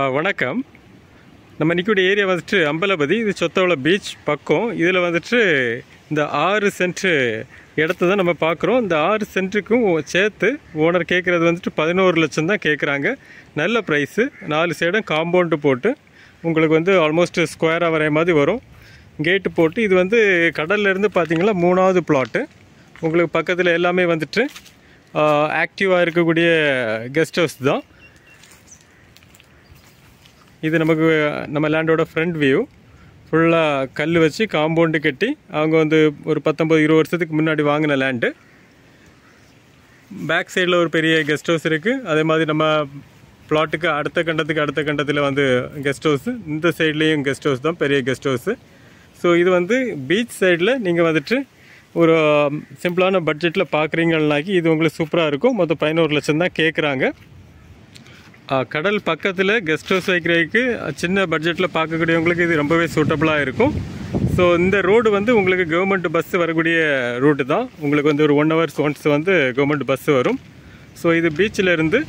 வணக்கம். நம்ம நிற்கக்கூடிய ஏரியா வந்துட்டு அம்பலபதி. இது சொத்தவள பீச் பக்கம். இதில் வந்துட்டு இந்த 6 சென்ட் இடத்த தான் நம்ம பார்க்குறோம். இந்த 6 சென்ட்டுக்கும் சேர்த்து ஓனர் கேட்குறது வந்துட்டு 11 லட்சம் தான் கேட்குறாங்க. நல்ல ப்ரைஸு. 4 சைடும் காம்பவுண்டு போட்டு உங்களுக்கு வந்து ஆல்மோஸ்ட் ஸ்கொயராக வர மாதிரி வரும். கேட்டு போட்டு இது வந்து கடல்லேருந்து பார்த்தீங்கன்னா 3வது பிளாட்டு. உங்களுக்கு பக்கத்தில் எல்லாமே வந்துட்டு ஆக்டிவாக இருக்கக்கூடிய கெஸ்ட் ஹவுஸ் தான். இது நமக்கு நம்ம லேண்டோட ஃப்ரண்ட் வியூ. ஃபுல்லாக கல் வச்சு காம்பவுண்டு கட்டி அவங்க வந்து ஒரு 19-20 வருஷத்துக்கு முன்னாடி வாங்கின லேண்டு. பேக் சைடில் ஒரு பெரிய கெஸ்ட் ஹவுஸ் இருக்குது. அதே மாதிரி நம்ம பிளாட்டுக்கு அடுத்த கண்டத்தில் வந்து கெஸ்ட் ஹவுஸு. இந்த சைட்லேயும் கெஸ்ட் ஹவுஸ் தான், பெரிய கெஸ்ட் ஹவுஸு. ஸோ இது வந்து பீச் சைடில் நீங்கள் வந்துட்டு ஒரு சிம்பிளான பட்ஜெட்டில் பார்க்குறீங்கன்னாக்கி இது உங்களுக்கு சூப்பராக இருக்கும். மொத்தம் 11 லட்சம் தான் கேட்குறாங்க. கடல் பக்கத்தில் கெஸ்ட் ஹவுஸ் வைக்கிறதுக்கு சின்ன பட்ஜெட்டில் பார்க்கக்கூடியவங்களுக்கு இது ரொம்பவே சூட்டபுளாக இருக்கும். ஸோ இந்த ரோடு வந்து உங்களுக்கு கவர்மெண்ட் பஸ்ஸு வரக்கூடிய ரூட்டு தான். உங்களுக்கு வந்து ஒரு 1 hours ஒன்ஸ் வந்து கவர்மெண்ட் பஸ்ஸு வரும். ஸோ இது பீச்சில் இருந்து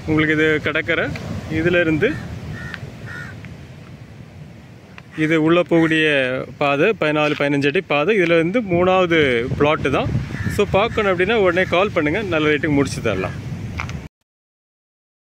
உங்களுக்கு இது கடற்கரை, இதிலிருந்து இது உள்ளே போகக்கூடிய பாதை 14-15 அடி பாதை. இதில் வந்து 3வது பிளாட்டு தான். ஸோ பார்க்கணும் அப்படின்னா உடனே கால் பண்ணுங்கள். நல்ல ரேட்டுக்கு முடிச்சு தரலாம்.